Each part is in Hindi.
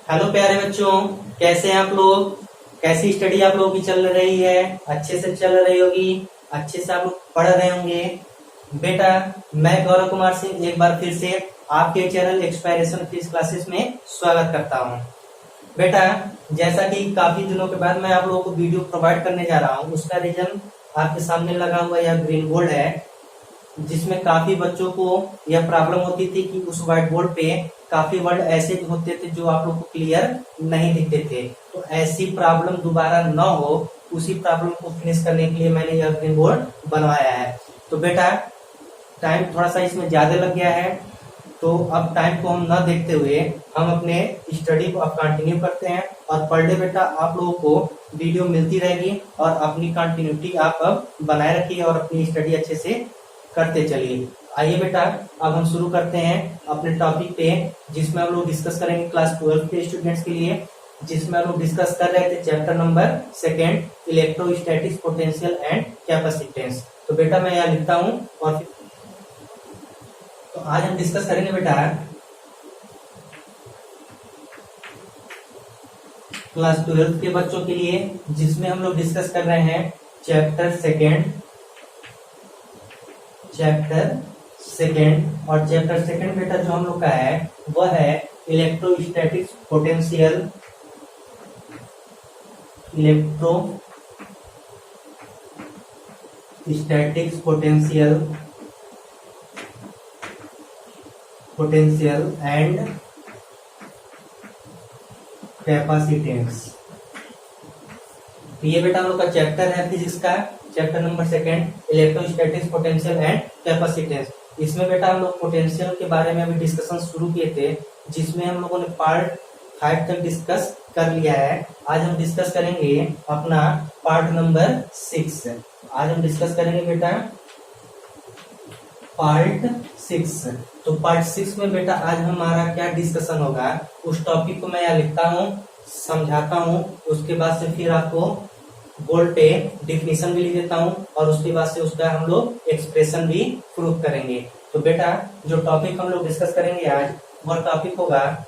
हेलो प्यारे बच्चों, कैसे हैं आप लोग। कैसी स्टडी आप लोगों की चल रही है। अच्छे से चल रही होगी। अच्छे से आप लोग पढ़ रहे होंगे। बेटा, मैं गौरव कुमार सिंह एक बार फिर से आपके चैनल एक्सपायरेशन फिजिक्स क्लासेस में स्वागत करता हूं। बेटा, जैसा कि काफी दिनों के बाद मैं आप लोगों को वीडियो प्रोवाइड करने जा रहा हूं, उसका रीजन आपके सामने लगा हुआ यह ग्रीन बोर्ड है, जिसमें काफी बच्चों को यह प्रॉब्लम होती थी कि उस व्हाइट बोर्ड पे काफी वर्ड ऐसे होते थे जो आप लोग को क्लियर नहीं दिखते थे। तो ऐसी प्रॉब्लम दोबारा न हो, उसी प्रॉब्लम को फिनिश करने के लिए मैंने यह ग्रीन बोर्ड बनवाया है। तो बेटा, टाइम थोड़ा सा इसमें ज्यादा लग गया है, तो अब टाइम को हम न देखते हुए हम अपने स्टडी को अब कंटिन्यू करते हैं। और पर डे बेटा आप लोगों को वीडियो मिलती रहेगी और अपनी कंटिन्यूटी आप अब बनाए रखिए और अपनी स्टडी अच्छे से करते चलिए। आइए बेटा, अब हम शुरू करते हैं अपने टॉपिक पे, जिसमें हम लोग डिस्कस करेंगे क्लास 12 के स्टूडेंट्स के लिए, जिसमें हम लोग डिस्कस कर रहे थे chapter number 2 electrostatics potential and capacitance. तो बेटा मैं यहाँ लिखता हूँ और तो आज हम डिस्कस करेंगे बेटा क्लास 12 के बच्चों के लिए, जिसमें हम लोग डिस्कस कर रहे हैं चैप्टर सेकेंड और चैप्टर सेकेंड बेटा जो हम लोग का है वह है इलेक्ट्रोस्टैटिक्स पोटेंशियल एंड कैपेसिटेंस। तो ये बेटा हम लोग का चैप्टर है फिजिक्स का, chapter number 2 electrostatics potential and capacitance. इसमें बेटा हम लोग पोटेंशियल के बारे में अभी डिस्कशन शुरू किए थे, जिसमें हम लोगों ने पार्ट 5 तक डिस्कस कर लिया है। आज हम डिस्कस करेंगे अपना पार्ट नंबर 6। आज हम डिस्कस करेंगे बेटा पार्ट 6। तो पार्ट 6 में बेटा आज हमारा क्या डिस्कशन होगा, उस टॉपिक को मैं यहाँ लिखता हूँ, समझाता हूँ, उसके बाद से फिर आपको बोर्ड पे डिफिनीशन भी लिख देता हूँ और उसके बाद से उसका हम लोग एक्सप्रेशन भी प्रूव करेंगे। तो बेटा जो टॉपिक हम लोग डिस्कस करेंगे आज, वह टॉपिक होगा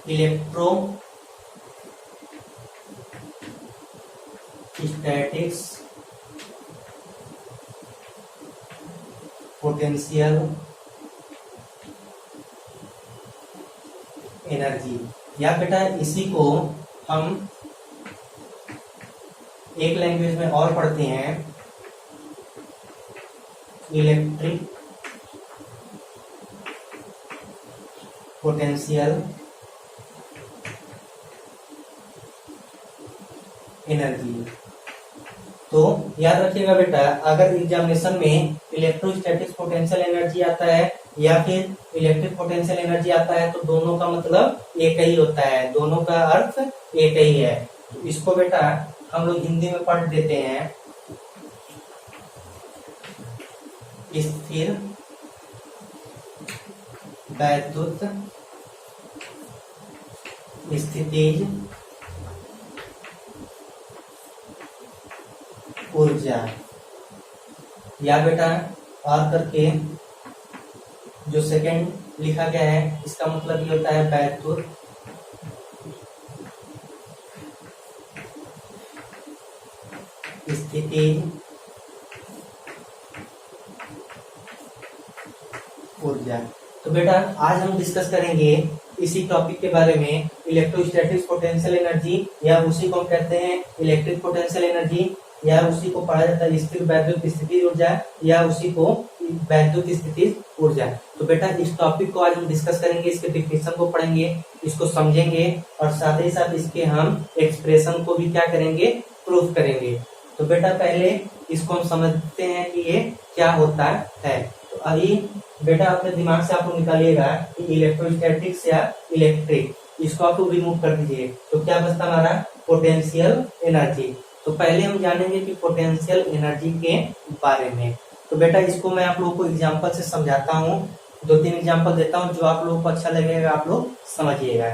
इलेक्ट्रोस्टैटिक्स पोटेंशियल एनर्जी। या बेटा इसी को हम एक लैंग्वेज में और पढ़ते हैं, इलेक्ट्रिक पोटेंशियल एनर्जी। तो याद रखिएगा बेटा, अगर एग्जामिनेशन में इलेक्ट्रोस्टैटिक्स पोटेंशियल एनर्जी आता है या फिर इलेक्ट्रिक पोटेंशियल एनर्जी आता है, तो दोनों का मतलब एक ही होता है, दोनों का अर्थ एक ही है। तो इसको बेटा हम लोग हिंदी में पढ़ देते हैं, स्थिर वैद्युत स्थितिज ऊर्जा। या बेटा और करके जो सेकंड लिखा गया है, इसका मतलब ये होता है वैद्युत स्थिति ऊर्जा। तो बेटा आज हम डिस्कस करेंगे इसी टॉपिक के बारे में, इलेक्ट्रोस्टैटिक्स पोटेंशियल एनर्जी, या उसी को हम कहते हैं इलेक्ट्रिक पोटेंशियल एनर्जी, या उसी को पढ़ा जाता है स्थिर वैद्युत स्थिति ऊर्जा, या उसी को वैद्युत स्थिति ऊर्जा। तो बेटा इस टॉपिक को आज हम डिस्कस करेंगे, इसके डिफिनेशन को पढ़ेंगे, इसको समझेंगे और साथ ही साथ इसके हम एक्सप्रेशन को भी क्या करेंगे, प्रूफ करेंगे। तो बेटा पहले इसको हम समझते हैं कि ये क्या होता है। तो अभी बेटा अपने दिमाग से आप लोग निकालिएगा कि इलेक्ट्रोस्टैटिक्स या इलेक्ट्रिक, इसको आप लोग रिमूव कर दीजिए, तो क्या बचता हमारा पोटेंशियल एनर्जी। तो पहले हम जानेंगे कि पोटेंशियल एनर्जी के बारे में। तो बेटा इसको मैं आप लोगों को एग्जांपल से समझाता हूँ, 2-3 एग्जांपल देता हूँ, जो आप लोगों को अच्छा लगेगा आप लोग समझिएगा।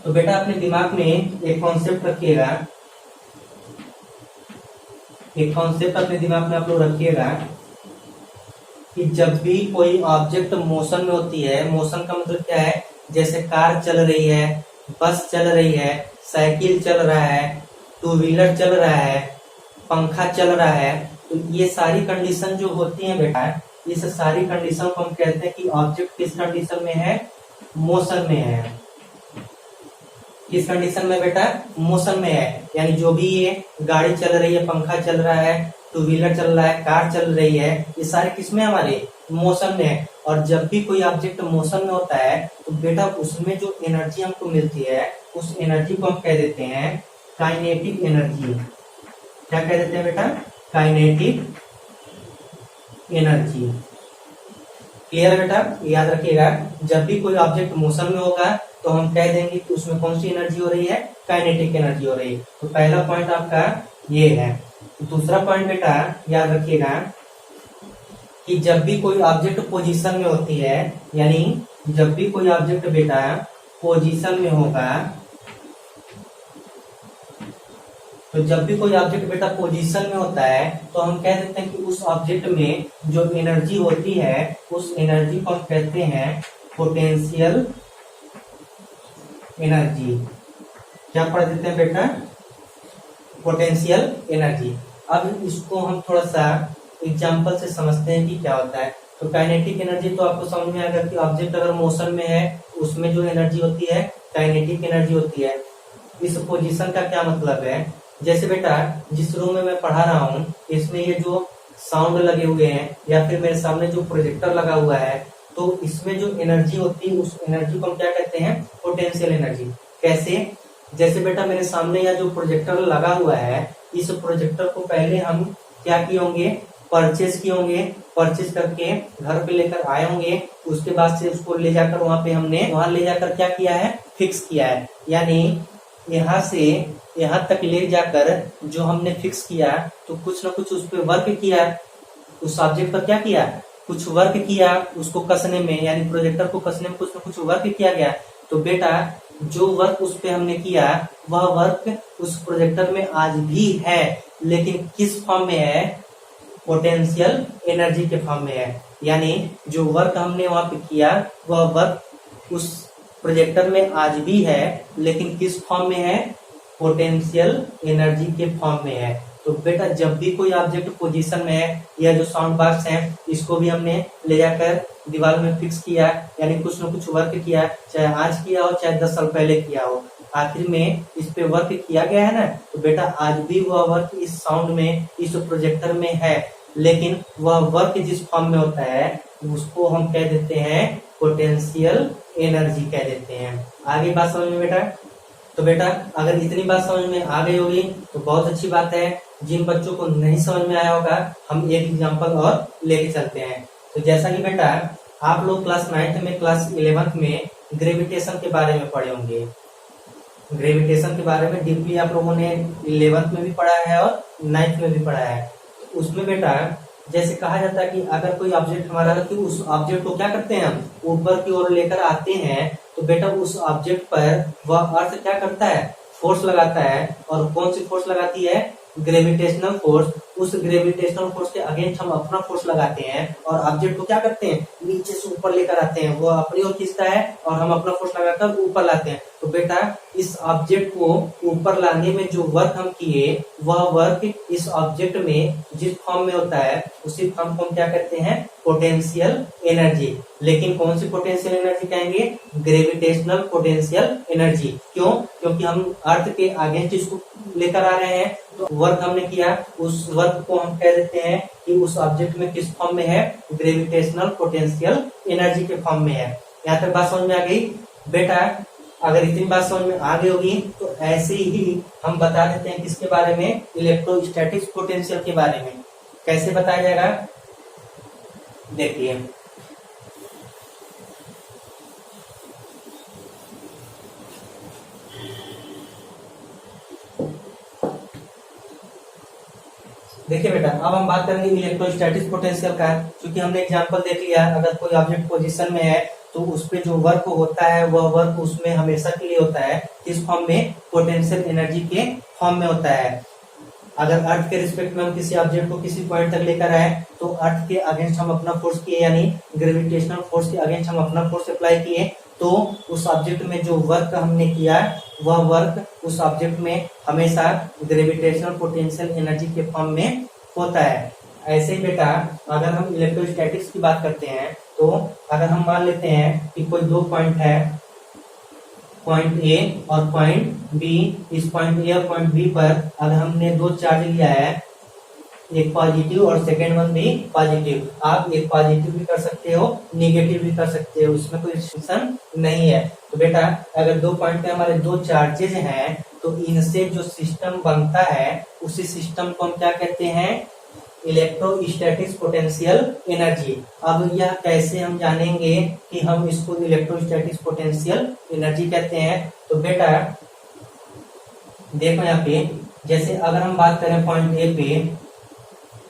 तो बेटा अपने दिमाग में एक कॉन्सेप्ट रखिएगा, एक कॉन्सेप्ट अपने दिमाग में आप लोग रखिएगा कि जब भी कोई ऑब्जेक्ट मोशन में होती है, मोशन का मतलब क्या है, जैसे कार चल रही है, बस चल रही है, साइकिल चल रहा है, टू व्हीलर चल रहा है, पंखा चल रहा है, तो ये सारी कंडीशन जो होती है बेटा, इस सारी कंडीशन को हम कहते हैं कि ऑब्जेक्ट किस कंडीशन में है, मोशन में है। किस कंडीशन में बेटा, मोशन में है। यानी जो भी ये गाड़ी चल रही है, पंखा चल रहा है, टू व्हीलर चल रहा है, कार चल रही है, ये सारे किसमें हमारे, मोशन में है। और जब भी कोई ऑब्जेक्ट मोशन में होता है तो बेटा उसमें जो एनर्जी हमको मिलती है, उस एनर्जी को हम कह देते हैं काइनेटिक एनर्जी। क्या कह देते हैं बेटा, काइनेटिक एनर्जी। क्लियर बेटा, याद रखिएगा, जब भी कोई ऑब्जेक्ट मोशन में होगा तो हम कह देंगे कि उसमें कौन सी एनर्जी हो रही है, काइनेटिक एनर्जी हो रही है। तो पहला पॉइंट आपका ये है। दूसरा पॉइंट बेटा याद रखिएगा कि जब भी कोई ऑब्जेक्ट पोजीशन में होती है, यानी जब भी कोई ऑब्जेक्ट बेटा पोजीशन में होगा, तो जब भी कोई ऑब्जेक्ट बेटा पोजीशन में होता है तो हम कह देते हैं कि उस ऑब्जेक्ट में जो एनर्जी होती है, उस एनर्जी को हम कहते हैं पोटेंशियल एनर्जी। क्या पढ़ देते हैं बेटा, पोटेंशियल एनर्जी। अब इसको हम थोड़ा सा एग्जांपल से समझते हैं कि क्या होता है। तो काइनेटिक एनर्जी तो आपको समझ में आएगा कि ऑब्जेक्ट अगर मोशन में है उसमें जो एनर्जी होती है काइनेटिक एनर्जी होती है। इस पोजीशन का क्या मतलब है, जैसे बेटा जिस रूम में मैं पढ़ा रहा हूँ इसमें ये जो साउंड लगे हुए हैं या फिर मेरे सामने जो प्रोजेक्टर लगा हुआ है, तो इसमें जो एनर्जी होती है उस एनर्जी को हम क्या कहते हैं, पोटेंशियल एनर्जी। कैसे, जैसे बेटा मेरे सामने यह जो प्रोजेक्टर लगा हुआ है, इस प्रोजेक्टर को पहले हम क्या किए होंगे, परचेज किए होंगे, परचेज करके घर पे लेकर आए होंगे, उसके बाद से उसको ले जाकर वहां ले जाकर क्या किया है, फिक्स किया है। यानी यहाँ से यहाँ तक ले जाकर जो हमने फिक्स किया तो कुछ ना कुछ उस पर वर्क किया, उस ऑब्जेक्ट पर क्या किया, कुछ वर्क किया, उसको कसने में, यानी प्रोजेक्टर को कसने में कुछ ना कुछ वर्क किया गया। तो बेटा जो वर्क उस पे हमने किया वह वर्क उस प्रोजेक्टर में आज भी है, लेकिन किस फॉर्म में है, पोटेंशियल एनर्जी के फॉर्म में है। यानी जो वर्क हमने वहां पे किया वह वर्क उस प्रोजेक्टर में आज भी है, लेकिन किस फॉर्म में है, पोटेंशियल एनर्जी के फॉर्म में है। तो बेटा जब भी कोई ऑब्जेक्ट पोजीशन में है, या जो साउंड बॉक्स है इसको भी हमने ले जाकर दीवार में फिक्स किया, यानी कुछ न कुछ वर्क किया, चाहे आज किया हो चाहे 10 साल पहले किया हो, आखिर में इस पे वर्क किया गया है ना। तो बेटा आज भी वह वर्क इस साउंड में, इस प्रोजेक्टर में है, लेकिन वह वर्क जिस फॉर्म में होता है उसको हम कह देते हैं पोटेंशियल एनर्जी कह देते हैं। आगे बात समझ में बेटा। तो बेटा अगर इतनी बात समझ में आ गई होगी तो बहुत अच्छी बात है। जिन बच्चों को नहीं समझ में आया होगा हम एक एग्जांपल और लेके चलते हैं। तो जैसा कि बेटा आप लोग क्लास 9th में, क्लास 11th में ग्रेविटेशन के बारे में पढ़े होंगे। ग्रेविटेशन के बारे में डीपली आप लोगों ने 11th में भी पढ़ा है और 9th में भी पढ़ा है। तो उसमें बेटा जैसे कहा जाता है कि अगर कोई ऑब्जेक्ट हमारा, कि उस ऑब्जेक्ट को क्या करते हैं हम ऊपर की ओर लेकर आते हैं, तो बेटा उस ऑब्जेक्ट पर वह अर्थ क्या करता है, फोर्स लगाता है। और कौन सी फोर्स लगाती है, ग्रेविटेशनल फोर्स। उस ग्रेविटेशनल फोर्स के अगेंस्ट हम अपना फोर्स लगाते हैं और ऑब्जेक्ट को क्या करते हैं, नीचे से ऊपर लेकर आते हैं। वो अपनी ओर खींचता है और हम अपना फोर्स लगाकर ऊपर लाते हैं। तो बेटा इस ऑब्जेक्ट को ऊपर लाने में जो वर्क हम किए, वह वर्क इस ऑब्जेक्ट में जिस फॉर्म में होता है उसी फॉर्म को हम क्या कहते हैं, पोटेंशियल एनर्जी। लेकिन कौन सी पोटेंशियल एनर्जी कहेंगे, ग्रेविटेशनल पोटेंशियल एनर्जी। क्यों, क्योंकि हम अर्थ के अगेंस्ट इसको लेकर आ रहे हैं, तो वर्क हमने किया, उस वर्क को हम कह देते हैं कि उस ऑब्जेक्ट में किस फॉर्म में है, ग्रेविटेशनल पोटेंशियल एनर्जी के फॉर्म में है। यहाँ तक बात समझ में आ गई बेटा। अगर इतनी बात समझ में आ गई होगी तो ऐसे ही हम बता देते हैं किसके बारे में, इलेक्ट्रोस्टैटिक पोटेंशियल के बारे में। कैसे बताया जाएगा, देखिए देखिए बेटा, अब हम बात करेंगे इलेक्ट्रोस्टैटिक पोटेंशियल का। क्योंकि हमने एग्जांपल देख लिया, अगर कोई ऑब्जेक्ट पोजीशन में है तो उस पे जो वर्क होता है वह वर्क उसमें हमेशा के लिए होता है, किस फॉर्म में, पोटेंशियल एनर्जी के फॉर्म में होता है। अगर अर्थ के रिस्पेक्ट में हम किसी ऑब्जेक्ट को किसी पॉइंट तक लेकर आए तो अर्थ के अगेंस्ट हम अपना फोर्स किए, यानी ग्रेविटेशनल फोर्स के अगेंस्ट हम अपना फोर्स अप्लाई किए, तो उस ऑब्जेक्ट में जो वर्क हमने किया वह वर्क उस ऑब्जेक्ट में हमेशा ग्रेविटेशनल पोटेंशियल एनर्जी के फॉर्म में होता है। ऐसे ही बेटा अगर हम इलेक्ट्रोस्टैटिक्स की बात करते हैं तो अगर हम मान लेते हैं कि कोई दो पॉइंट है, पॉइंट ए और पॉइंट बी, इस पॉइंट ए और पॉइंट बी पर अगर हमने दो चार्ज लिया है, एक पॉजिटिव और सेकेंड वन भी पॉजिटिव, आप एक पॉजिटिव भी कर सकते हो, निगेटिव भी कर सकते हो, इसमें कोई रिस्ट्रिक्शन नहीं है। तो बेटा अगर दो पॉइंट पे हमारे दो चार्जेस हैं तो इनसे जो सिस्टम बनता है उसी सिस्टम को हम क्या कहते हैं, इलेक्ट्रोस्टैटिक्स पोटेंशियल एनर्जी। अब यह कैसे हम जानेंगे कि हम इसको इलेक्ट्रोस्टैटिक्स पोटेंशियल एनर्जी कहते हैं? तो बेटा देखो यहाँ पे, जैसे अगर हम बात करें पॉइंट ए पे,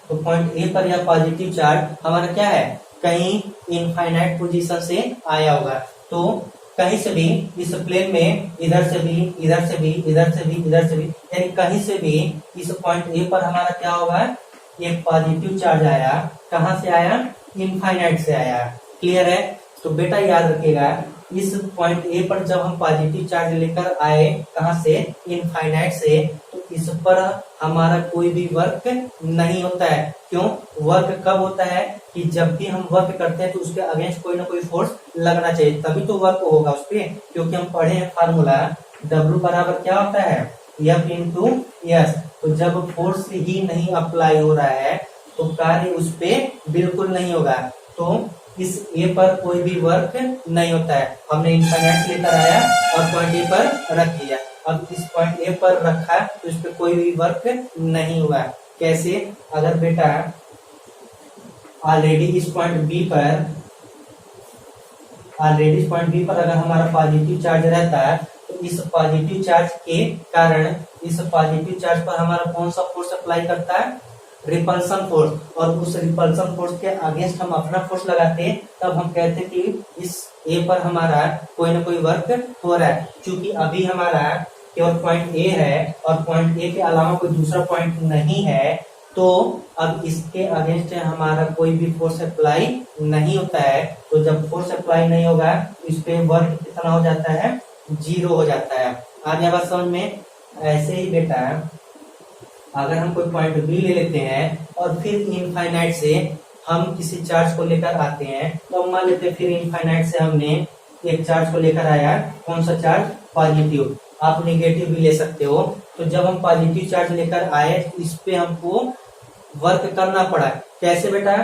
तो पॉइंट ए पर यह पॉजिटिव चार्ज हमारा क्या है, कहीं इनफाइनाइट पोजीशन से आया होगा, तो कहीं से भी इस प्लेन में इधर से भी, इधर से भी, इधर से भी, इधर से भी, यानी कहीं से भी इस पॉइंट ए पर हमारा क्या होगा, एक पॉजिटिव चार्ज आया, कहां से आया, इनफाइनाइट से आया। क्लियर है? तो बेटा याद रखिएगा, इस पॉइंट ए पर जब हम पॉजिटिव चार्ज लेकर आए, कहां से, इनफाइनाइट से, तो इस पर हमारा कोई भी वर्क नहीं होता है। क्यों? वर्क कब होता है कि जब भी हम वर्क करते हैं तो उसके अगेंस्ट कोई ना कोई फोर्स लगना चाहिए, तभी तो वर्क होगा उस पर। क्योंकि हम पढ़े हैं फार्मूला, W बराबर क्या होता है, F इंटू एस। तो जब फोर्स ही नहीं अप्लाई हो रहा है तो कार्य उस पर बिल्कुल नहीं होगा। तो इस ए पर कोई भी वर्क नहीं होता है, हमने इनफाइनाइट लेकर आया और पॉइंट ए पर रख दिया। अब इस पॉइंट ए पर रखा तो इस पर कोई भी वर्क नहीं हुआ। कैसे? अगर बेटा ऑलरेडी इस पॉइंट बी पर अगर हमारा पॉजिटिव चार्ज रहता है तो इस पॉजिटिव चार्ज के कारण इस पॉजिटिव चार्ज पर हमारा कौन सा फोर्स अप्लाई करता है, रिपल्सन फोर्स, और उस रिपल्सन फोर्स के अगेंस्ट हम अपना फोर्स लगाते हैं, तब हम कहते हैं कि इस ए पर हमारा कोई ना कोई वर्क हो रहा है। क्योंकि अभी हमारा केवल पॉइंट ए है और पॉइंट ए के अलावा कोई दूसरा पॉइंट नहीं है, तो अब इसके अगेंस्ट हमारा कोई भी फोर्स अप्लाई नहीं होता है। तो जब फोर्स अप्लाई नहीं होगा इस पे वर्क कितना हो जाता है, 0 हो जाता है। आ गया बात समझ में? ऐसे ही बेटा अगर हम कोई पॉइंट बी ले लेते हैं और फिर इनफाइनाइट से हम किसी चार्ज को लेकर आते हैं, तो हम मान लेते हैं फिर इनफाइनाइट से हमने एक चार्ज को लेकर आया, कौन सा चार्ज, पॉजिटिव, आप नेगेटिव भी ले सकते हो। तो जब हम पॉजिटिव चार्ज लेकर आए इस पे हमको वर्क करना पड़ा। कैसे बेटा?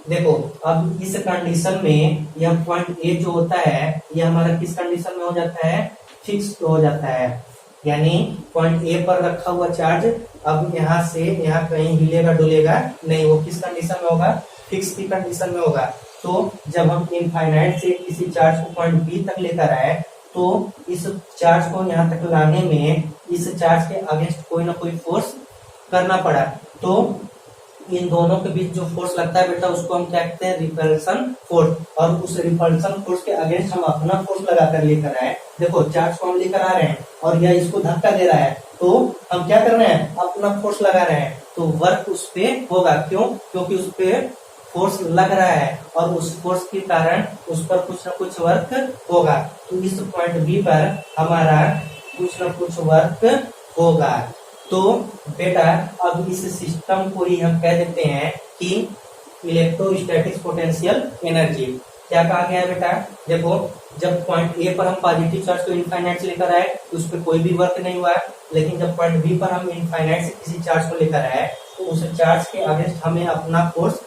देखो अब इस कंडीशन में यह पॉइंट ए जो होता है यह हमारा किस कंडीशन में हो जाता है, फिक्स हो जाता है, यानी पॉइंट ए पर रखा हुआ चार्ज अब यहाँ से यहाँ कहीं हिलेगा डुलेगा नहीं, वो किस कंडीशन में होगा, फिक्स की कंडीशन में होगा। तो जब हम इनफाइनाइट से किसी चार्ज को पॉइंट बी तक लेकर आए तो इस चार्ज को यहाँ तक लाने में इस चार्ज के अगेंस्ट कोई ना कोई फोर्स करना पड़ा। तो इन दोनों के बीच जो फोर्स लगता है बेटा उसको हम क्या कहते हैं, रिपल्सन फोर्स। और उस रिपल्सन फोर्स के अगेंस्ट हम अपना फोर्स लगाकर लेकर आए। देखो चार्ज को हम लेकर आ रहे हैं और यह इसको धक्का दे रहा है, तो हम क्या कर रहे हैं, अपना फोर्स लगा रहे हैं, तो वर्क उस पे होगा। क्यों? क्योंकि उस पे फोर्स लग रहा है और उस फोर्स के कारण उस पर कुछ न कुछ वर्क होगा। तो इस पॉइंट बी पर हमारा कुछ न कुछ वर्क होगा। तो बेटा अब इस सिस्टम को ही हम कह देते हैं कि इलेक्ट्रोस्टैटिक्स पोटेंशियल एनर्जी। क्या कहा गया है बेटा? देखो जब पॉइंट ए पर हम पॉजिटिव चार्ज को इनफाइनाइट से लेकर आए तो उस पर कोई भी वर्क नहीं हुआ, लेकिन जब पॉइंट बी पर हम इनफाइनाइट से किसी चार्ज को लेकर आए तो उस चार्ज के अगेंस्ट हमें अपना फोर्स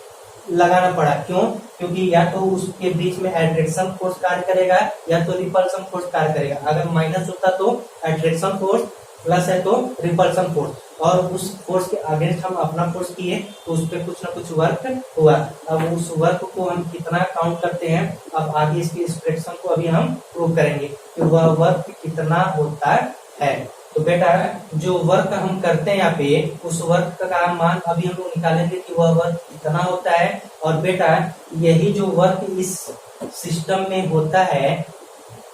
लगाना पड़ा। क्यों? क्योंकि या तो उसके बीच में एट्रैक्शन फोर्स कार्य करेगा या तो रिपल्सन फोर्स कार्य करेगा। अगर माइनस होता तो एट्रैक्शन फोर्स, प्लस है तो रिपल्सन फोर्स, और उस फोर्स के अगेंस्ट हम अपना फोर्स किए तो उस पर कुछ ना कुछ वर्क हुआ। अब उस वर्क को हम कितना काउंट करते हैं, अब आगे इसकी एक्सप्रेशन को अभी हम प्रूव करेंगे कि वह वर्क कितना होता है। तो बेटा जो वर्क हम करते हैं यहाँ पे उस वर्क का मान अभी हम लोग निकालेंगे कि वह वर्क कितना होता है। और बेटा यही जो वर्क इस सिस्टम में होता है,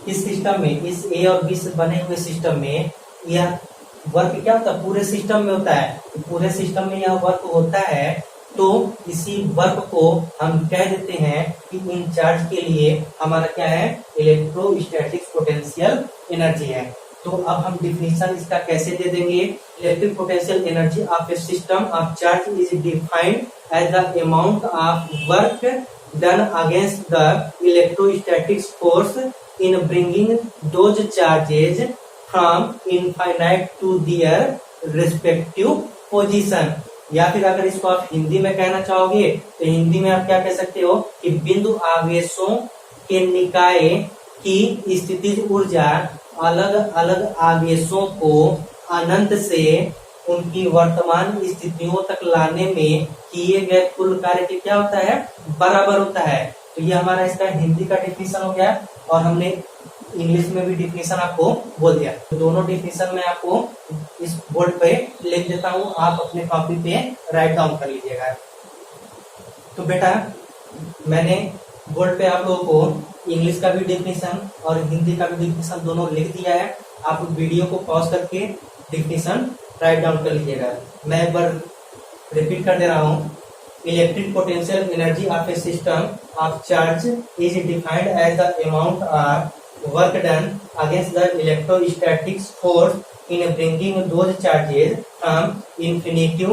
इस सिस्टम में, इस ए और बी से बने हुए सिस्टम में, यह वर्क क्या होता है, पूरे सिस्टम में होता है, पूरे सिस्टम में यह वर्क होता है, तो इसी वर्क को हम कह देते हैं कि इन चार्ज के लिए हमारा क्या है, इलेक्ट्रोस्टैटिक पोटेंशियल एनर्जी है। तो अब हम डिफिनीशन इसका कैसे दे देंगे, electric potential energy of a system of charge is defined as the amount of work done against the electrostatic force in bringing those charges from infinite to their respective position। या फिर अगर इसको आप हिंदी में कहना चाहोगे तो हिंदी में आप क्या कह सकते हो कि बिंदु आवेशों के निकाय की स्थितिज ऊर्जा अलग अलग आवेशों को अनंत से उनकी वर्तमान स्थितियों तक लाने में किए गए कुल कार्य के क्या होता है, बराबर होता है। तो ये हमारा इसका हिंदी का डिफिनीशन हो गया, और हमने इंग्लिश में भी डिफिनीशन आपको बोल दिया। तो दोनों डिफिनीशन मैं आपको इस बोर्ड पे लिख देता हूँ, आप अपने कॉपी पे राइट डाउन कर लीजिएगा। तो बेटा मैंने बोर्ड पे आप लोगों को इंग्लिश का भी डिफिनीशन और हिंदी का भी डिफिनीशन दोनों लिख दिया है। आप वीडियो को पॉज करके डिफिनीशन राइट डाउन कर लीजिएगा। मैं एक बार रिपीट कर दे रहा हूँ। Electric potential energy of a system of charge is defined as the amount of work done against the electrostatic force in bringing those charges from infinity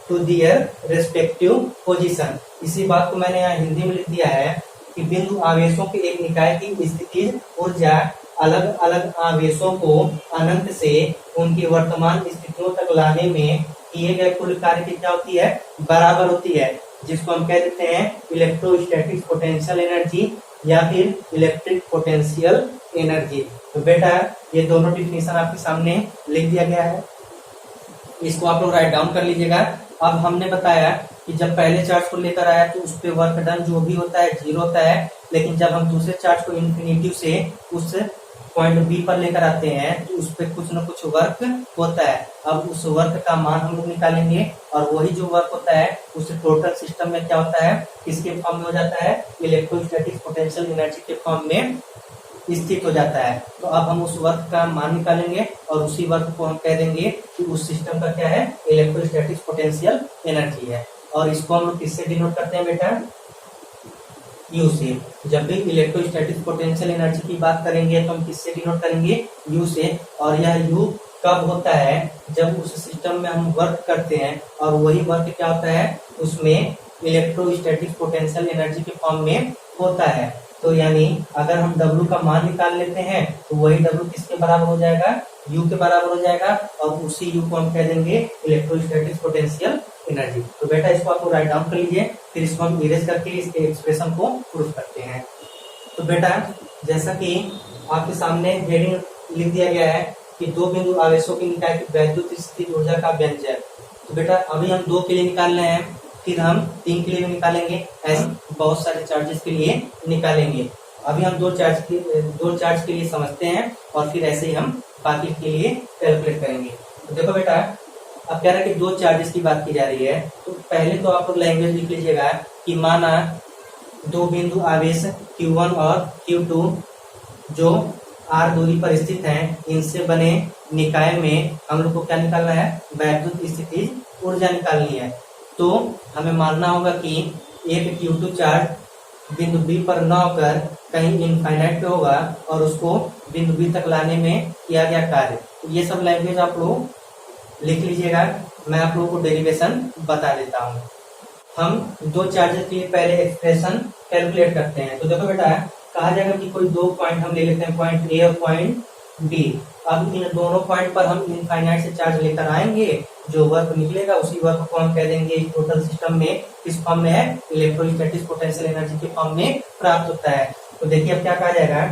to their respective position। इसी बात को मैंने यहाँ हिंदी में लिख दिया है कि बिंदु आवेशों के एक निकाय की स्थिति ऊर्जा अलग अलग आवेशों को अनंत से उनकी वर्तमान स्थितियों तक लाने में किए गए कुल कार्य की क्या होती है, बराबर होती है, जिसको हम कह देते हैं इलेक्ट्रोस्टैटिक पोटेंशियल एनर्जी या फिर इलेक्ट्रिक पोटेंशियल एनर्जी। तो बेटा ये दोनों डिफिनीशन आपके सामने लिख दिया गया है, इसको आप लोग राइट डाउन कर लीजिएगा। अब हमने बताया कि जब पहले चार्ज को लेकर आया तो उस पे वर्क डन जो भी होता है 0 होता है, लेकिन जब हम दूसरे चार्ज को इन्फिनिटी से उस पॉइंट बी पर लेकर आते हैं तो उस पर कुछ न कुछ वर्क होता है। अब उस वर्क का मान हम लोग निकालेंगे, और वही जो वर्क होता है उस टोटल सिस्टम में क्या होता है, किसके फॉर्म में हो जाता है, इलेक्ट्रोस्टैटिक पोटेंशियल एनर्जी के फॉर्म में स्थित हो जाता है। तो अब हम उस वर्क का मान निकालेंगे और उसी वर्क को हम कह देंगे कि उस सिस्टम का क्या है, इलेक्ट्रोस्टैटिक पोटेंशियल एनर्जी है। और इसको हम लोग किससे डिनोट करते हैं बेटा, यू से। जब भी इलेक्ट्रोस्टैटिक पोटेंशियल एनर्जी की बात करेंगे तो हम किससे डिनोट करेंगे, यू से। और यह यू कब होता है, जब उस सिस्टम में हम वर्क करते हैं और वही वर्क क्या होता है, उसमें इलेक्ट्रोस्टैटिक पोटेंशियल एनर्जी के फॉर्म में होता है। तो यानी अगर हम W का मान निकाल लेते हैं तो वही W किसके बराबर हो जाएगा, U के बराबर हो जाएगा, और उसी U को हम कह देंगे इलेक्ट्रोस्टैटिक पोटेंशियल एनर्जी। तो बेटा इसको आपको राइट डाउन कर लीजिए, फिर इसको हम इरेज करके इसके एक्सप्रेशन को प्रूफ करते हैं। तो बेटा जैसा कि आपके सामने हेडिंग लिख दिया गया है कि दो बिंदु आवेशों के निकाय की वैद्युत स्थिति ऊर्जा का व्यंजक। तो बेटा अभी हम 2 के लिए निकाल रहे हैं, फिर हम 3 के लिए भी निकालेंगे, ऐसे बहुत सारे चार्जेस के लिए निकालेंगे। अभी हम 2 चार्ज के लिए समझते हैं और फिर ऐसे ही हम बाकी के लिए कैलकुलेट करेंगे। तो देखो बेटा अब कह रहा है कि 2 चार्जेस की बात की जा रही है। तो पहले तो आप लोग लैंग्वेज लिख लीजिएगा कि माना 2 बिंदु आवेश Q1 और Q2 जो r दूरी पर स्थित हैं, इनसे बने निकाय में हम लोग को क्या निकालना है, वैद्युत स्थिति ऊर्जा निकालनी है। तो हमें मानना होगा कि एक Q2 चार्ज बिंदु B पर न होकर कहीं इनफाइनाइट पे होगा और उसको बिंदु B तक लाने में किया गया कार्य। तो ये सब लैंग्वेज आप लोग लिख लीजिएगा, मैं आप लोगों को डेरिवेशन बता देता हूँ। हम 2 चार्जेस के लिए पहले एक्सप्रेशन कैलकुलेट करते हैं। तो देखो बेटा कहा जाएगा कि कोई 2 पॉइंट हम ले लेते हैं, पॉइंट ए और पॉइंट बी। अब इन दोनों पॉइंट पर हम इनफाइनाइट से चार्ज लेकर आएंगे, जो वर्क निकलेगा उसी वर्क को हम कह देंगे टोटल सिस्टम में किस फॉर्म में है, इलेक्ट्रोस्टैटिक पोटेंशियल एनर्जी के फॉर्म में प्राप्त होता है। तो देखिए अब क्या कहा जाएगा,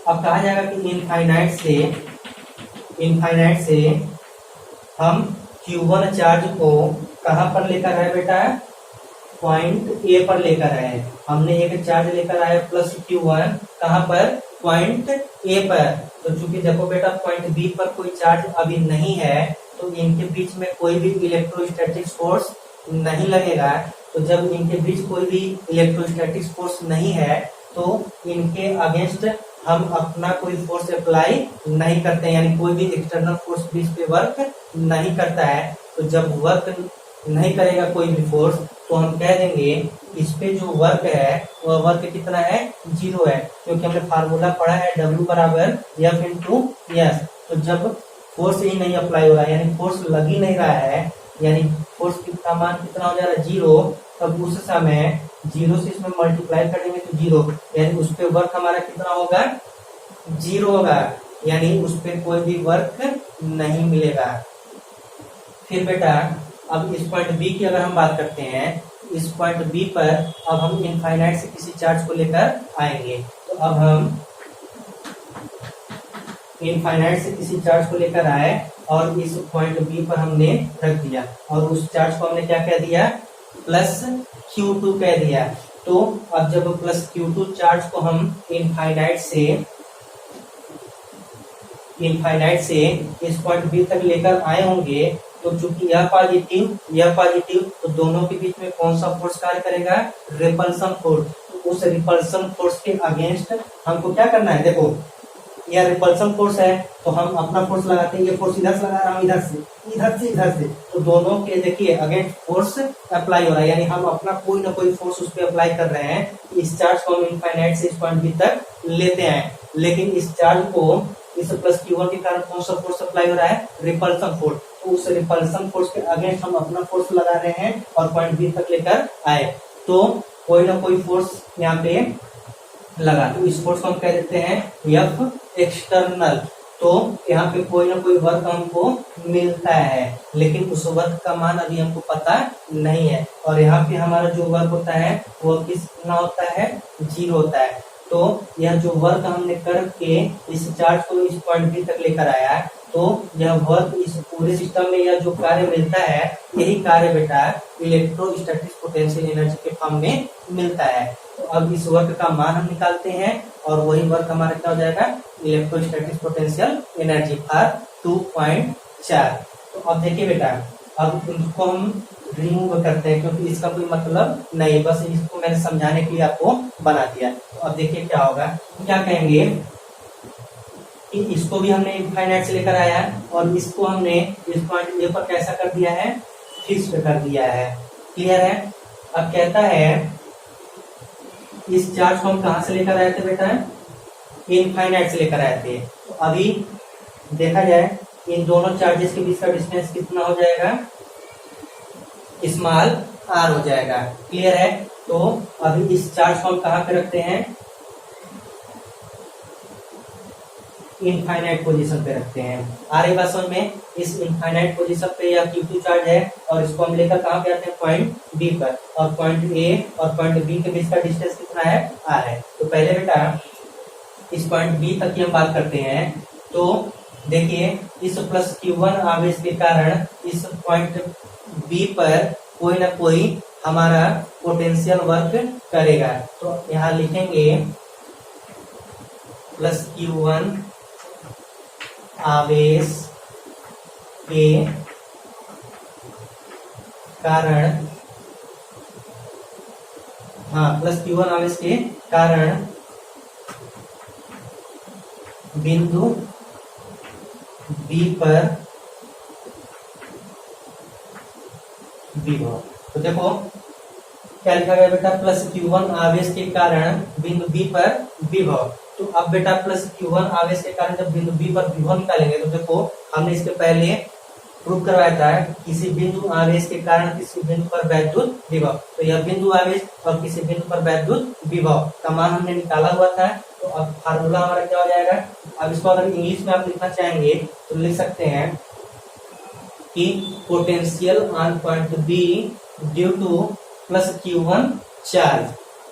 अब कहा जाएगा कि इनफाइनाइट से हम Q1 चार्ज को कहां पर लेकर आए बेटा, पॉइंट ए पर लेकर आए। हमने एक चार्ज लेकर आए प्लस Q1 कहां पर, पॉइंट ए पर। तो चूंकि देखो बेटा पॉइंट बी पर कोई चार्ज अभी नहीं है तो इनके बीच में कोई भी इलेक्ट्रोस्टैटिक फोर्स नहीं लगेगा। तो जब इनके बीच कोई भी इलेक्ट्रोस्टैटिक फोर्स नहीं है तो इनके अगेंस्ट हम अपना कोई फोर्स अप्लाई नहीं करते हैं, यानी कोई भी एक्सटर्नल फोर्स भी इस पे वर्क नहीं करता है। तो जब वर्क नहीं करेगा कोई भी फोर्स, तो हम कह देंगे इस पे जो वर्क है वह वर्क कितना है, 0 है, क्योंकि हमने फार्मूला पढ़ा है W बराबर F इंटू एस। तो जब फोर्स ही नहीं अप्लाई हो रहा है, यानी फोर्स लग ही नहीं रहा है, यानी फोर्स का मान कितना हो जा रहा है, 0, तब उस समय 0 से इसमें मल्टीप्लाई करेंगे तो 0, यानी उस पे वर्क हमारा कितना होगा, 0 होगा, यानी उस पे कोई भी वर्क नहीं मिलेगा। फिर बेटा अब इस पॉइंट बी की अगर हम बात करते हैं, इस पॉइंट बी पर अब हम इनफाइनाइट से किसी चार्ज को लेकर आएंगे। तो अब हम इनफाइनाइट से किसी चार्ज को लेकर आए और इस पॉइंट बी पर हमने रख दिया, और उस चार्ज को हमने क्या कह दिया, प्लस Q2 कह दिया। तो अब जब प्लस Q2 चार्ज को हम इनफाइनाइट से इस पॉइंट बी तक लेकर आए होंगे, तो चूंकि यह पॉजिटिव, तो दोनों के बीच में कौन सा फोर्स कार्य करेगा, रिपल्सन फोर्स। तो उस रिपल्सन फोर्स के अगेंस्ट हमको क्या करना है, देखो यह रिपल्सन फोर्स है, तो हम अपना फोर्स लगाते हैं, ये फोर्स इधर से लगा रहा हूं, इधर से, तो दोनों के देखिए अगेंस्ट फोर्स अप्लाई हो रहा है, यानी हम अपना कोई ना कोई फोर्स उस पर अप्लाई कर रहे हैं। इस चार्ज को हम इनफाइनाइट से इस पॉइंट बी तक लेते हैं, लेकिन इस चार्ज को इस प्लस Q1 के कारण कौन सा फोर्स अप्लाई हो रहा है, रिपल्सन फोर्स। तो उस रिपल्सन फोर्स के अगेंस्ट हम अपना फोर्स लगा रहे हैं और पॉइंट बी तक लेकर आए, तो कोई ना कोई फोर्स यहाँ पे लगा, तो इस फोर्स को हम कह देते हैं F एक्सटर्नल। तो यहाँ पे कोई ना कोई वर्क हमको मिलता है, लेकिन उस वर्क का मान अभी हमको पता नहीं है, और यहाँ पे हमारा जो वर्क होता है वो कितना होता है, 0 होता है। तो यह जो वर्क हमने करके इस चार्ज को इस पॉइंट बी तक लेकर आया, तो यह वर्क इस पूरे सिस्टम में यह जो कार्य मिलता है, यही कार्य बेटा इलेक्ट्रोस्टैटिक पोटेंशियल एनर्जी के फॉर्म में मिलता है। तो अब इस वर्क का मान हम निकालते हैं, और वही वर्क हमारा क्या हो जाएगा, इलेक्ट्रोस्टैटिक पोटेंशियल एनर्जी फॉर 2.4। तो अब देखिए बेटा, अब इसको हम रिमूव करते हैं, क्योंकि इसका कोई मतलब नहीं, बस इसको मैंने समझाने के लिए आपको बना दिया। तो अब देखिए क्या होगा, क्या कहेंगे कि इसको भी हमने इनफाइनाइट से लेकर आया है, और इसको हमने इस पॉइंट ए पर कैसा कर दिया है, फिक्स्ड कर दिया है। क्लियर है। अब कहता है इस चार्ज को हम कहां से लेकर आए थे बेटा, इनफाइनाइट से लेकर आए थे। तो अभी देखा जाए इन दोनों चार्जेस के बीच का डिस्टेंस कितना हो जाएगा, स्मॉल r हो जाएगा। क्लियर है। तो अभी इस चार्ज को हम कहां पे रखते हैं, इनफाइनाइट पोजीशन पे रखते हैं। आ रही बात समझ में, इस इनफाइनाइट पोजीशन पे यह Q2 चार्ज है, और इसको हम लेकर कहां पे आते हैं, पॉइंट बी पर, और पॉइंट ए और पॉइंट बी के बीच का डिस्टेंस कितना है, r है। तो पहले बेटा इस पॉइंट बी तक की हम बात करते हैं। तो देखिए इस प्लस Q1 आवेश के कारण इस पॉइंट बी पर कोई ना कोई हमारा पोटेंशियल वर्क करेगा। तो यहाँ लिखेंगे प्लस Q1 आवेश के कारण, प्लस Q1 आवेश के कारण बिंदु बी पर विभव। तो देखो क्या लिखा गया बेटा, प्लस Q1 आवेश के कारण बिंदु बी पर विभव। तो अब बेटा प्लस Q1 आवेश के कारण जब बिंदु बी पर विभव निकालेंगे, तो देखो हमने इसके पहले प्रूव करवाया था किसी बिंदु आवेश के कारण किसी बिंदु पर वैद्युत विभव। तो यह बिंदु आवेश और किसी बिंदु पर वैद्युत विभव का मान हमने निकाला हुआ था। तो अब फार्मूला हमारा क्या हो जाएगा, अब इसको अगर इंग्लिश में आप लिखना चाहेंगे तो लिख सकते हैं कि potential on point be due two plus Q1 charge.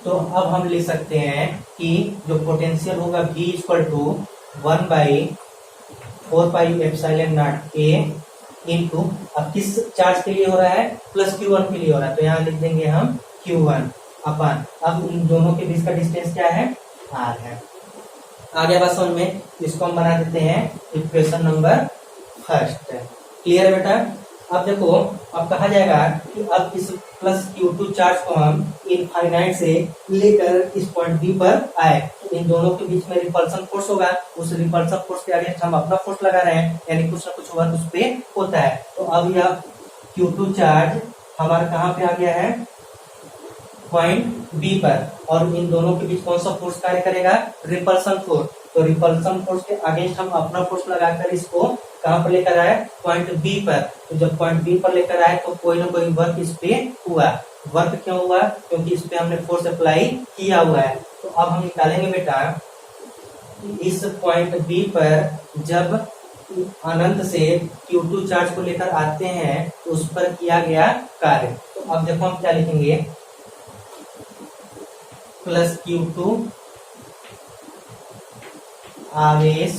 तो अब हम लिख सकते हैं कि जो पोटेंशियल होगा V equal to 1/4πε0 A into, अब किस चार्ज के लिए हो रहा है, प्लस Q1 के लिए हो रहा है, तो यहाँ लिख देंगे हम Q1 अपन, अब इन दोनों के बीच का डिस्टेंस क्या है, R है। आगे बात समझ में, इसको हम बना देते हैं इक्वेशन नंबर फर्स्ट। क्लियर है बेटा। अब देखो, अब कहा जाएगा कि अब इस प्लस Q2 चार्ज को हम इनफाइनाइट से लेकर इस पॉइंट बी पर आए, तो इन दोनों के बीच में रिपल्सन फोर्स होगा, उस रिपल्सन फोर्स के अगेंस्ट हम अपना फोर्स लगा रहे हैं, यानी कुछ ना कुछ वर्क उस पे होता है। तो अब यह Q2 चार्ज हमारा कहाँ पे आ गया है, पॉइंट बी पर, और इन दोनों के बीच कौन सा फोर्स कार्य करेगा, रिपल्सन फोर्स। तो रिपल्सन फोर्स के अगेंस्ट हम अपना फोर्स लगाकर इसको कहाँ पर लेकर आए, पॉइंट बी पर। तो जब पॉइंट बी पर लेकर आए तो कोई ना कोई वर्क इस पे हुआ। वर्क क्यों हुआ, क्योंकि इस पे हमने फोर्स अप्लाई किया हुआ है। तो अब हम निकालेंगे बेटा, इस पॉइंट बी पर जब अनंत से Q2 चार्ज को लेकर आते हैं तो उस पर किया गया कार्य। तो अब देखो हम क्या लिखेंगे, प्लस Q2 आवेश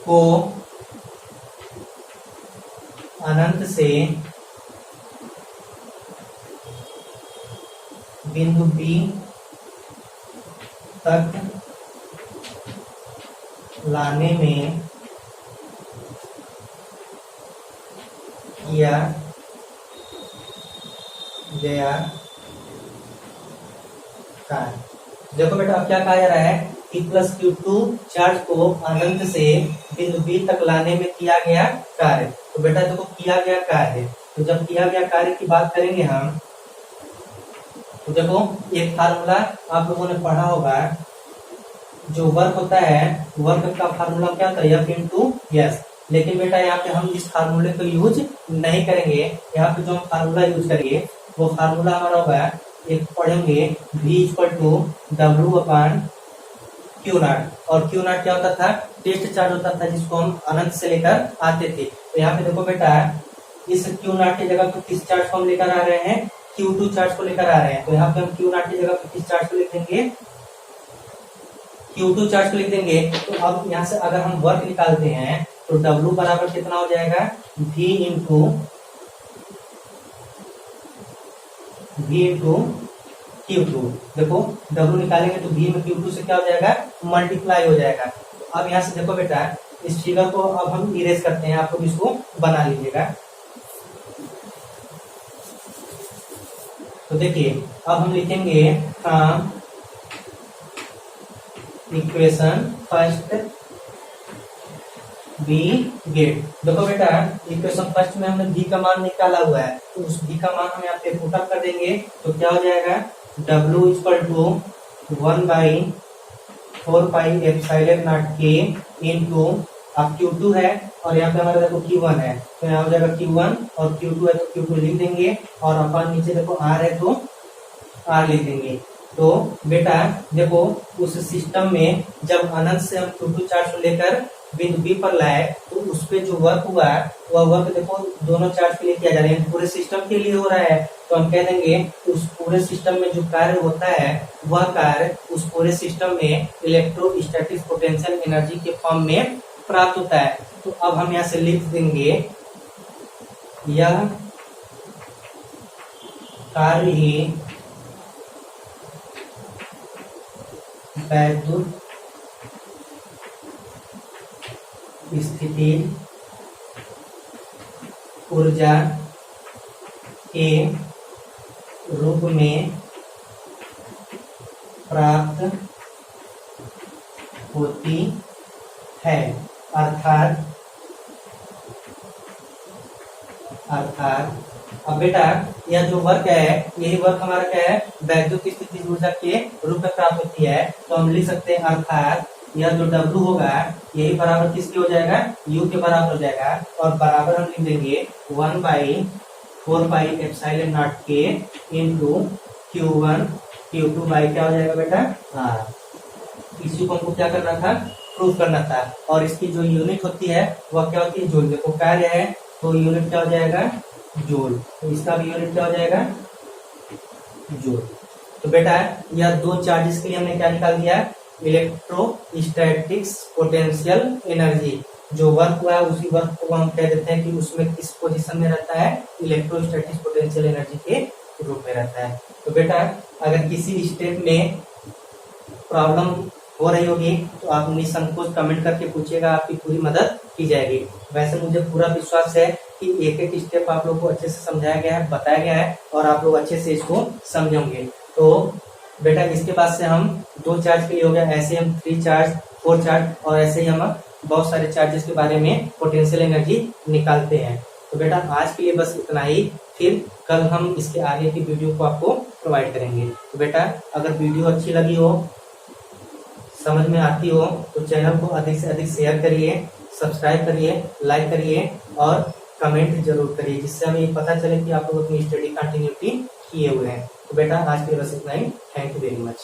को अनंत से बिंदु बी तक लाने में किया गया कार्य। देखो बेटा अब क्या कहा जा रहा है कि प्लस Q2 चार्ज को अनंत से बिंदु बी तक लाने में किया गया कार्य। तो बेटा देखो किया गया कार्य, तो जब किया गया कार्य की बात करेंगे हम, तो देखो एक फार्मूला आप लोगों ने पढ़ा होगा, जो वर्क होता है वर्क का फार्मूला क्या होता है, F इंटू एस। लेकिन बेटा यहाँ पे हम इस फार्मूले को यूज नहीं करेंगे। यहाँ पे जो हम फार्मूला यूज करेंगे वो फार्मूला हमारा होगा, एक पढ़ेंगे V equal to W upon q naught. और क्यू नॉट क्या होता था, टेस्ट चार्ज होता था जिसको हम अनंत से लेकर आते थे। तो यहाँ पे देखो बेटा इस क्यू नॉट की जगह पे किस चार्ज को हम लेकर आ रहे हैं, Q2 चार्ज को लेकर आ रहे हैं। तो यहाँ पे हम क्यू नॉट की जगह पे किस चार्ज को लिख देंगे, Q2 चार्ज को लिख देंगे। तो अब यहाँ से अगर हम वर्क निकालते हैं तो W बराबर कितना हो जाएगा, V इंटू Q2। देखो W निकालेंगे तो V में Q2 से क्या हो जाएगा, मल्टीप्लाई हो जाएगा। तो अब यहाँ से देखो बेटा इस फिगर को अब हम इरेज करते हैं, आप लोग इसको बना लीजिएगा। तो देखिए अब हम लिखेंगे from equation first we get. देखो बेटा इक्वेशन फर्स्ट में हमने बी का मान निकाला हुआ है, तो उस बी का मान हम यहाँ पे पुट अप कर देंगे। तो क्या हो जाएगा, W equal to 1/4 pi epsilon naught के इनटू, अब Q2 है और यहाँ पे हमारा देखो Q1 है, तो यहाँ हो जाएगा Q1 और Q2 है तो Q2 लिख देंगे, और अपन नीचे देखो R है तो R लिख देंगे। तो बेटा देखो उस सिस्टम में जब अनंत से हम Q2 चार्ज को लेकर बिंदु बी पर लाए तो उस पे जो वर्क हुआ वह वर्क देखो दोनों चार्ज के लिए किया जा रहा है, पूरे सिस्टम के लिए हो रहा है। तो हम कह देंगे उस पूरे सिस्टम में जो कार्य होता है वह कार्य उस पूरे सिस्टम में इलेक्ट्रोस्टैटिक पोटेंशियल एनर्जी के फॉर्म में प्राप्त होता है। तो अब हम यहाँ से लिख देंगे यह कार्य ही वैद्युत स्थिति ऊर्जा के रूप में प्राप्त होती है। अर्थात अब बेटा यह जो वर्क है यही वर्क हमारा क्या है, वैद्युत स्थिति ऊर्जा के रूप में प्राप्त होती है। तो हम लिख सकते हैं अर्थात यह जो W होगा यही बराबर किसके हो जाएगा, U के बराबर हो जाएगा, और बराबर हम लिख देंगे 1/4 पाई एप्सिलॉन नॉट के इनटू Q1 Q2 बाई क्या हो जाएगा बेटा, इसी को हमको क्या करना था, प्रूफ करना था। और इसकी जो यूनिट होती है वह क्या होती है, जूल। देखो कार्य है तो यूनिट क्या हो जाएगा, जूल। तो इसका भी यूनिट क्या हो जाएगा, जूल। तो बेटा यह दो चार्जेस के लिए हमने क्या निकाल दिया, इलेक्ट्रोस्टैटिक्स पोटेंशियल एनर्जी। जो वर्क हुआ है उसी वर्क को हम कह देते हैं कि उसमें किस पोजीशन में रहता है, इलेक्ट्रोस्टैटिक पोटेंशियल एनर्जी के रूप में रहता है। तो बेटा अगर किसी स्टेप में प्रॉब्लम हो रही होगी तो आप निसंकोच कमेंट करके पूछिएगा, आपकी पूरी मदद की जाएगी। वैसे मुझे पूरा विश्वास है कि एक एक स्टेप आप लोग को अच्छे से समझाया गया है, बताया गया है, और आप लोग अच्छे से इसको समझेंगे। तो बेटा इसके बाद से हम 2 चार्ज के लिए हो गया, ऐसे हम 3 चार्ज, 4 चार्ज और ऐसे ही हम बहुत सारे चार्जेस के बारे में पोटेंशियल एनर्जी निकालते हैं। तो बेटा आज के लिए बस इतना ही, फिर कल हम इसके आगे की वीडियो को आपको प्रोवाइड करेंगे। तो बेटा अगर वीडियो अच्छी लगी हो, समझ में आती हो, तो चैनल को अधिक से अधिक शेयर करिए, सब्सक्राइब करिए, लाइक करिए और कमेंट जरूर करिए, जिससे हमें ये पता चले कि आप लोग अपनी स्टडी कंटिन्यूटी किए हुए हैं। तो बेटा आज के लिए बस इतना ही। Thank you very much.